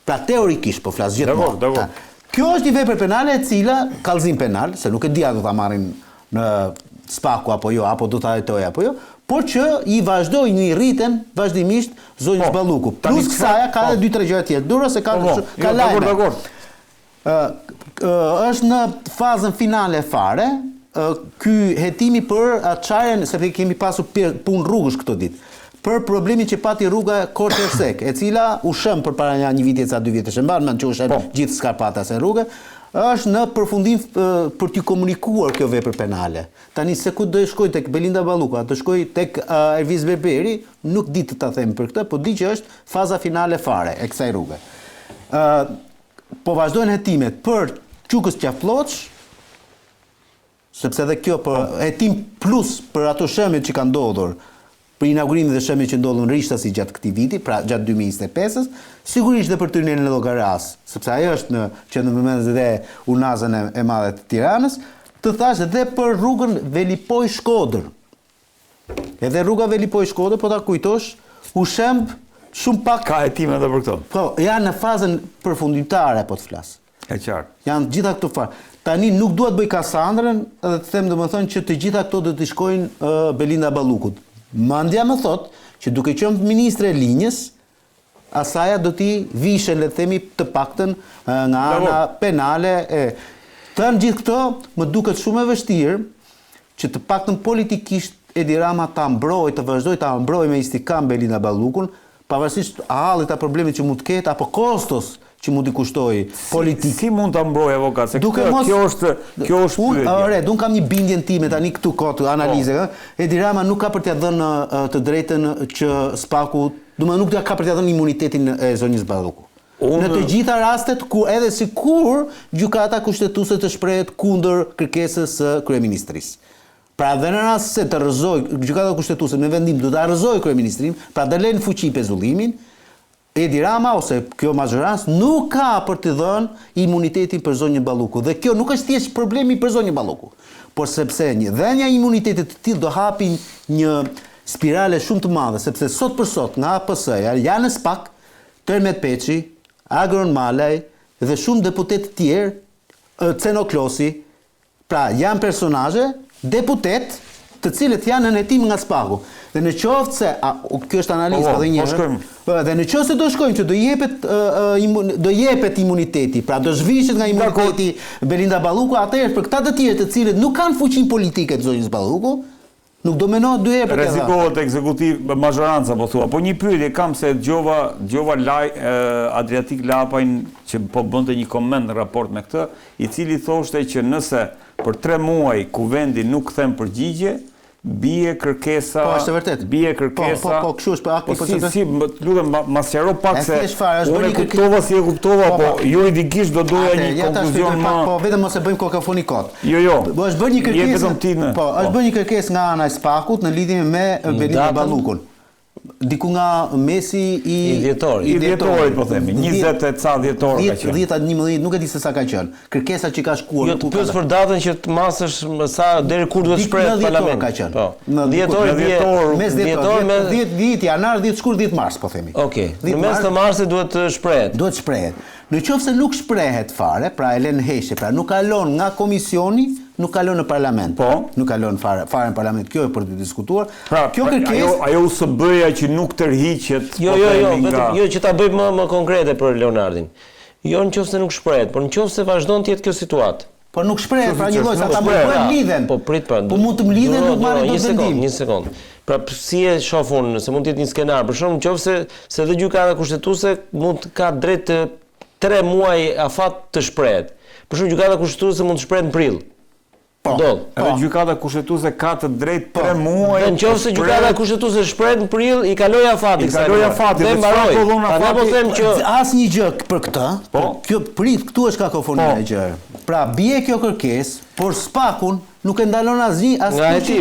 Pra teorikisht po flas gjithmonë.
Dakor.
Kjo është një vepër penale e cila kallëzim penal, se nuk e di a do ta marrin në SPAK-u apo jo, apo do ta hetojë apo jo, por që i vazhdoi një rriten vazhdimisht zonjës Balluku. Plus kësaj ka edhe 2-3 gjëra tjetër. Duro se ka lajme. Është në fazën finale fare, ky hetimi për çajën, sepse kemi pasur punë rrugësh këto ditë. Për problemin që pati rruga Korçersek, e cila u shëm përpara një viti ca 2 vjetësh, mban mend që u shëm gjithë skarpatas e rrugës, është në përfundim për t'i komunikuar kjo vepër penale. Tani se ku do të shkoj tek Belinda Balluku, do shkoj tek Elvis Berberi, nuk di të ta them për këtë, po di që është faza finale fare e kësaj rruge. Po vazhdojnë hetimet për Çukës Qaflloç, sepse edhe kjo për hetim plus për ato shëmjet që kanë ndodhur për inaugurimin dhe shëmjet që ndodhën rishtasi gjatë këtij viti, pra gjatë 2025-s, sigurisht dhe për tunelin e Llogaras, sepse ajo është në qendrën dhe unazën e madhe të Tiranës, të thash edhe për rrugën Velipoj-Shkodër. Edhe rruga Velipoj-Shkodër, po ta kujtosh, u shemb shumë pak.
Ka hetime edhe për këto.
Po, janë në fazën përfundimtare, po të flas.
E qartë.
Janë gjitha këto farë. Tani nuk dua të bëj Kasandrën, edhe të them domethënë që të gjitha këto do të shkojnë Belinda Ballukut. Mandja më thot që duke qenë ministre e linjës, asaja do t'i vishen, le të themi, të paktën nga ana penale e thënë gjithë këto, më duket shumë e vështirë që të paktën politikisht Edi Rama ta mbrojë, të vazhdojë ta mbrojë me istikam Belinda Ballukun, pavarësisht hallit a problemit që mund të ketë apo kostos që mund t'i kushtoj politik.
Si mund ta mbroj avokat? Se kjo është
pyetje. Unë kam një bindjen time tani këtu kot analize, Edi Rama nuk ka për t'ia dhënë të drejtën që Spaku, domethënë nuk ka për t'ia dhënë imunitetin e zonjës Balluku. Në të gjitha rastet ku edhe sikur gjykata kushtetuese të shprehet kundër kërkesës së kryeministrisë. Pra dhe në rast se të rrëzoj gjykata kushtetuese me vendim do ta rrëzoj kryeministrin, pra të lënë fuqi pezullimin, Edi Rama ose kjo mazhorancë nuk ka për të dhënë imunitetin për zonjën Balluku. Dhe kjo nuk është thjesht problemi për zonjën Balluku, por sepse një dhënia e imunitetit të tillë do hapi një spirale shumë të madhe, sepse sot për sot nga APS-ja janë SPAK, Tërmet Peçi, Agron Malaj dhe shumë deputet të tjerë, Ceno Klosi, pra janë personazhe, deputet të cilët janë në hetim nga SPAK-u. Dhe në qoftë se kjo është analizë edhe një herë. Dhe në qoftë se do shkojmë që do jepet imuniteti, pra do zhvishet nga imuniteti Belinda Balluku, atëherë për këta të tjerë të cilët nuk kanë fuqinë politike të zonjës Balluku, nuk do menohet dy herë për këtë.
Rrezikohet ekzekutiv mazhoranca po thua. Po një pyetje kam se dëgjova Adriatik Lapajn që po bënte një koment në raport me këtë, i cili thoshte që nëse për 3 muaj kuvendi nuk kthen përgjigje, bie kërkesa.
Po, është vërtet.
Bie kërkesa.
Po, kështu është,
si, lutem, ma sqaro pak se unë kuptova si e kuptova, po juridikisht do doja një konkluzion më.
Po, vetëm mos e bëjmë kokafoni kot.
Jo.
Po, është bërë një kërkesë. Po, është bërë një kërkesë nga ana e SPAK-ut në lidhje me Belinda Ballukun. Diku nga mesi i
dhjetorit
po themi, 20 e ca dhjetor ka qenë.
10-11, nuk e di se sa ka qenë. Kërkesa që ka shkuar.
Jo, të pyes për datën që të masësh sa deri kur duhet shprehet parlamenti.
Ka qenë.
Po. Mes dhjetor,
10 janar, 10 shkurt, 10 mars, po themi.
Okej. Në mes të marsit duhet të shprehet.
Duhet shprehet. Në qoftë se nuk shprehet fare, pra e lën heqje, pra nuk kalon nga komisioni, nuk kalon në parlament.
Po,
nuk kalon fare në parlament. Kjo është për të diskutuar.
Pra,
kjo kërkesë
ajo USB-ja që nuk tërhiqet.
Jo, vetëm që ta bëj më konkrete për Leonardin. Jo nëse nuk shprehet, por nëse vazhdon të jetë kjo situatë.
Po nuk shprehet, pra një lloj sa ta bëjmë lidhen.
Po prit pra.
Po mund të mlidhen nuk marrin dot vendim.
Një sekond. Pra si e shoh unë, se mund të jetë një skenar, për shembull, nëse se dhe gjykata kushtetuese mund ka drejt 3 muaj afat të shprehet. Për shembull, gjykata kushtetuese mund të shprehet në prill.
Edhe gjykata kushtetuese ka të drejtë 3 muaj.
Nëse gjykata kushtetuese shprehet në prill, i kaloi afati.
Dhe mbaroi.
Ana po them që
asnjë gjë për këtë. Po, kjo prit, këtu është kakofonia e gjë. Pra bie kjo kërkesë, por SPAK-un nuk e ndalon asnjë që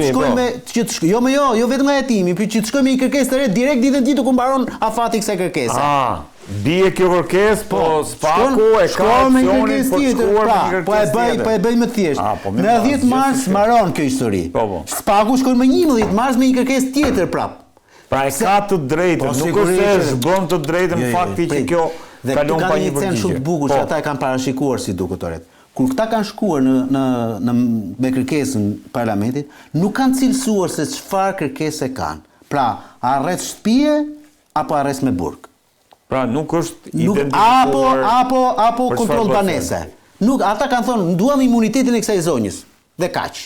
të shkojmë jo vetëm nga hetimi, por që të shkojmë një kërkesë të re direkt ditën ditë ku mbaron afati kësaj kërkese.
Bie kjo kërkesë, po SPAK-u e ka opsionin për të shkuar në një kërkesë tjetër.
Po e bëj më thjesht. Në 10 mars mbaron kjo histori. SPAK-u shkon më 11 mars me një kërkesë tjetër prap.
Pra e ka të drejtën, nuk është se zbën të drejtën fakti që kjo kalon pa një përgjigje.
Shumë të bukur që ata e kanë parashikuar si duket oret. Kur këta kanë shkuar me kërkesën parlamentit, nuk kanë cilësuar se çfarë kërkese kanë. Pra, arrest shtëpie apo arrest me burg.
Pra nuk është identifikuar
apo kontroll banese. Nuk, ata kanë thonë, duam imunitetin e kësaj zonjës. Dhe kaq.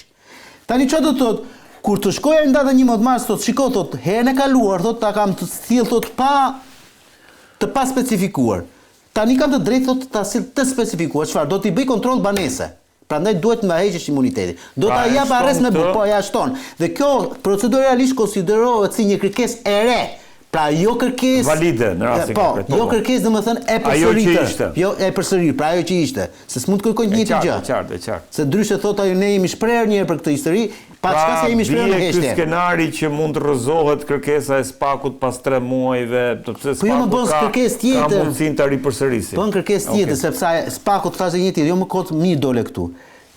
Tani çfarë do të thotë? Kur të shkojë në datën 11 mars, thotë, shiko, thotë, herën e kaluar, thotë, ta kam të sill, thotë, pa specifikuar. Tani kanë të drejtë, thotë, ta sill të specifikuar. Çfarë? Do t'i bëj kontroll banese. Prandaj duhet të heqësh imunitetin. Do ta jap arrest me burg, po ja shton. Dhe kjo proceduralisht konsiderohet si një kërkesë e re. Pra jo kërkesë
valide në rastin konkret.
Po, jo kërkesë domethënë e përsëritur. Jo e përsërir, pra ajo që ishte, se s'mund të kërkojnë një të gjë.
Qartë.
Se ndryshe thotë ajo ne jemi shprehur një herë për këtë histori, pa çka se jemi shprehur në heshtje.
Ky skenari që mund të rrëzohet kërkesa e SPAK-ut pas 3 muajve, pse SPAK-u ka mundësinë ta ripërsërisë.
Po në kërkesë tjetër, sepse SPAK-u thashë një tjetër, jo më kot mirë dole këtu.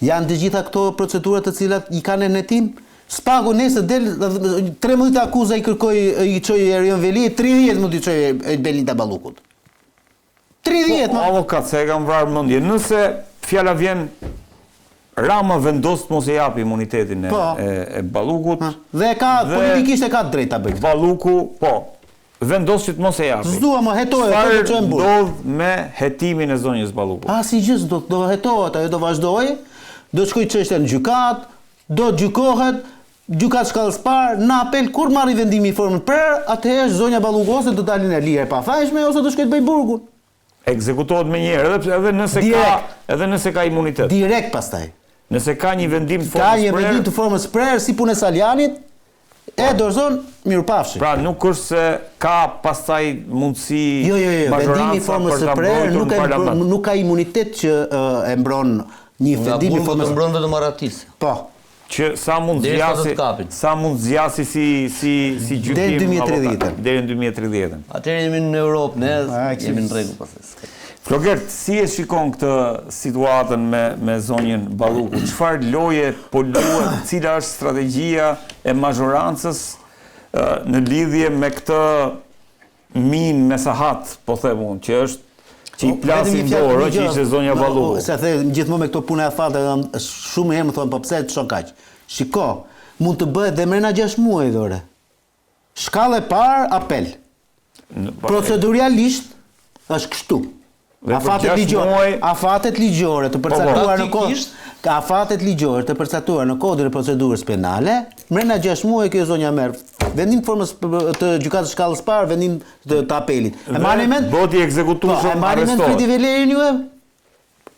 Janë të gjitha këto procedurat të cilat i kanë në hetim. SPAK-u nesër del 13 akuza i kërkoi i çoi Erion Veli, 30 mund t'i çoi Belinda Ballukut. 30
më. Avokat se e kam vrarë mendje. Nëse fjala vjen Rama vendos të mos e japi imunitetin e Ballukut.
Dhe politikisht e ka drejt ta bëjë.
Balluku, po. Vendos që të mos e japi.
S'dua më hetohet, po të çojmë burg.
Ndodh me hetimin e zonjës Ballukut.
Asnjë gjë do hetohet, ajo do vazhdojë. Do të shkojë çështja në gjykat, do gjykohet, gjykatë shkallës parë, në apel kur marri vendimi i formën prerë, atëherë zonja Balluku ose do dalin e lirë e pafajshme ose do shkojë të bëj burgun.
Ekzekutohet me njëherë, edhe nëse ka imunitet.
Direkt pastaj.
Nëse ka një vendim të
Ka
formës
një vendim
prerë,
të formës prerë si punë e Saljanit, e dorëzon mirupafshi.
pra nuk është se ka pastaj mundësi
Jo, vendimi i formës së prerë nuk ka imunitet që e mbron një vendim i
Nga
formës.
të mbron vetëm Aratis.
Po.
që sa mund
Derisa të
zgjasi,
kapin.
sa mund zgjasi si gjykim
Deri 2030.
avokat, deri në 2030.
Atëherë jemi në Europë, ne jemi në rregull pastaj.
Flogert, si e shikon këtë situatën me zonjën Balluku? Çfarë loje po luhet, cila është strategjia e mazhorancës në lidhje me këtë min mesahat, po them unë, që është që i plasin dorë, që ishte zonja Balluku.
Se the gjithmonë me këto punë afate, shumë herë më thonë, po pse të shon kaq? Shiko, mund të bëhet dhe mrena 6 muaj dhore. Shkallë e parë apel. Proceduralisht është kështu. Afatet ligjore të përcaktuar në kod, afatet ligjore të përcaktuar në kodin e procedurës penale, mrena 6 muaj kjo zonja merr vendim formës të gjykatës shkallës parë, vendim të apelit. E marrni mend?
Boti ekzekutueshëm
E marrni mend Fridi Velerin juve?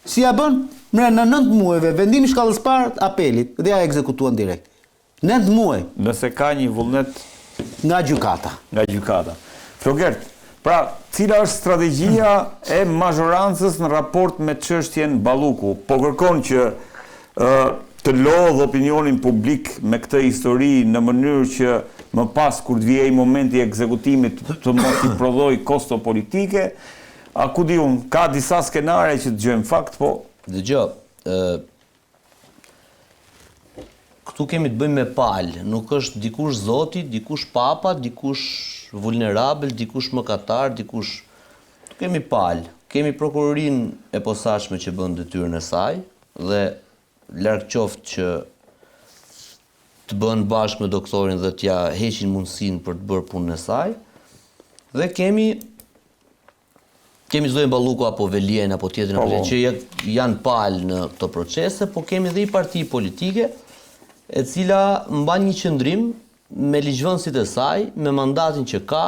Si ja bën? Mrena 9 muajve vendimi shkallës parë apelit dhe ja ekzekutuan direkt. 9 muaj
Nëse ka një vullnet
nga gjykata.
Flogert, pra, cila është strategjia e mazhorancës në raport me çështjen Balluku? Po kërkon që të lodh opinionin publik me këtë histori në mënyrë që më pas kur të vijej momenti i ekzekutimit të mos i prodhoj kosto politike, a ku di unë, ka disa skenare që dëgjojmë fakt, po
Dëgjoj, këtu kemi të bëjmë me palë, nuk është dikush zoti, dikush papa, dikush vulnerabel, dikush mëkatar, dikush... Tu kemi palë, kemi prokurorin e posaçme që bën detyrën e saj, dhe larg qoftë që të bën bashkë me doktorin dhe t'ja heqin mundësinë për të bërë punën e saj, dhe kemi zonjën Balluku apo Velien apo tjetrin që janë palë në këto procese, po kemi dhe i parti politike e cila mban një qëndrim me ligjvënësit e saj, me mandatin që ka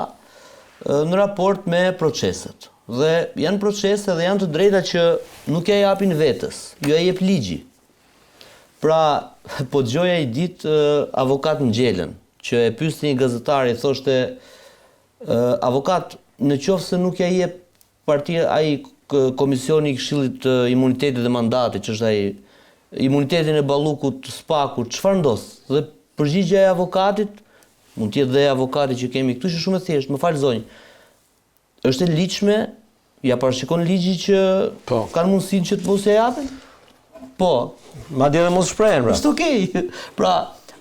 në raport me proceset. Dhe janë procese dhe janë të drejta që nuk ja japin vetës, ju ja jep ligji. Pra, po dëgjoja i ditë avokat Ngjelen, që e pyesti një gazetar, i thoshte avokat, në qoftë se nuk ja jep partia ai komisioni i Këshillit të Imunitetit dhe Mandatit, që është ai imunitetin e Ballukut, Spakut, çfarë ndos? Dhe përgjigjja e avokatit, mund të jetë dhe avokati që kemi këtu që shumë e thjeshtë, më fal zonjë. Është e ligjshme, ja parashikon ligji që kanë mundësinë që të mos ja japin? Po,
madje edhe mos shprehen pra.
Është okay. Pra,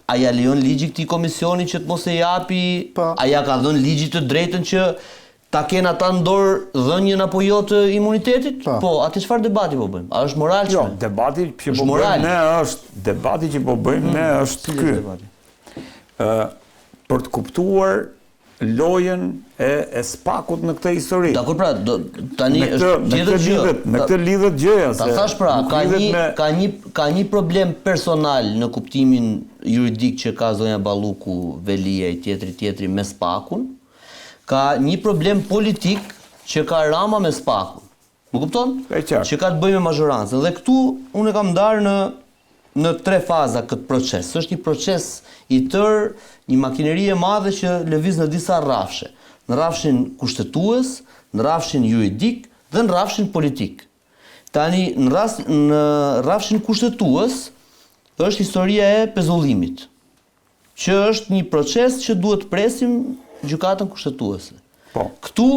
a ja lejon ligji këtij komisioni që të mos e japi? A ja ka dhënë ligji të drejtën që ta kenë ata në dorë dhënien apo jo të imunitetit? Po, atë çfarë debati po bëjmë? A është moral?
Jo, debati që po bëjmë ne është ky. Për të kuptuar lojën e Spakut në këtë histori.
Dakor, pra, tani është tjetër gjë.
Me këtë lidhet gjëja.
Ta thash pra, ka një problem personal në kuptimin juridik që ka zonja Balluku, Velia i tjetri me Spakun. Ka një problem politik që ka Rama me Spakun. Më kupton? Që ka të bëjë me mazhorancën. Dhe këtu unë e kam ndarë në 3 faza këtë proces. Është një proces i tërë, një makineri e madhe që lëviz në disa rrafshe. Në rrafshin kushtetues, në rrafshin juridik dhe në rrafshin politik. Tani, në rrafshin kushtetues është historia e pezullimit, që është një proces që duhet presim gjykatën kushtetuese. Këtu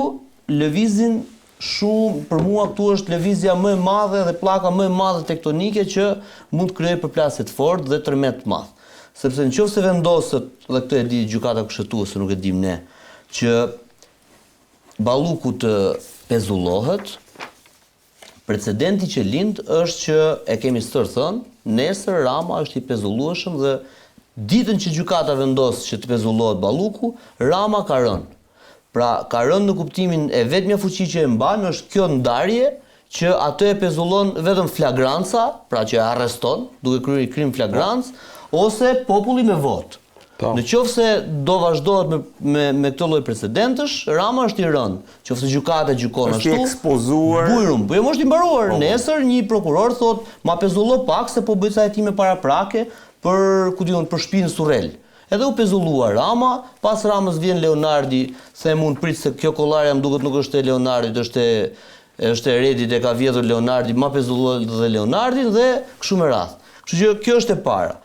lëvizin shumë, për mua këtu është lëvizja më e madhe dhe pllaka më e madhe tektonike që mund të krijojë përplasje të fortë dhe tërmet të madh. Sepse nëse vendoset, dhe këtë e di gjykata kushtetuese, nuk e dim ne, që Balluku të pezullohet, precedenti që lind është që e kemi stërë thënë, nesër Rama është i pezullueshëm dhe ditën që gjykata vendos që të pezullohet Balluku, Rama ka rënë. Pra, ka rënë në kuptimin e vetmja fuqi që e mban është kjo ndarje që atë e pezullon vetëm flagranca, pra që e arreston, duke kryer krim flagrancë, ose populli me votë. Në qoftë se do vazhdohet me këtë lloj precedentësh, Rama është i rënd. Qoftë se gjykata gjykon ashtu.
Është i ekspozuar.
Bujrum, po jo më është i mbaruar. Nesër një prokuror thot, ma pezullo pak se po bëj sa hetime paraprake për për shtëpinë Surrel. Edhe u pezulluar Rama, pas Ramës vjen Leonardi, se mund prit se kjo kollarja më duket nuk është e Leonardit, është e Redit, e ka vjedhur Leonardi, ma pezulluar dhe Leonardin dhe kështu me radhë. Kështu që kjo është e para.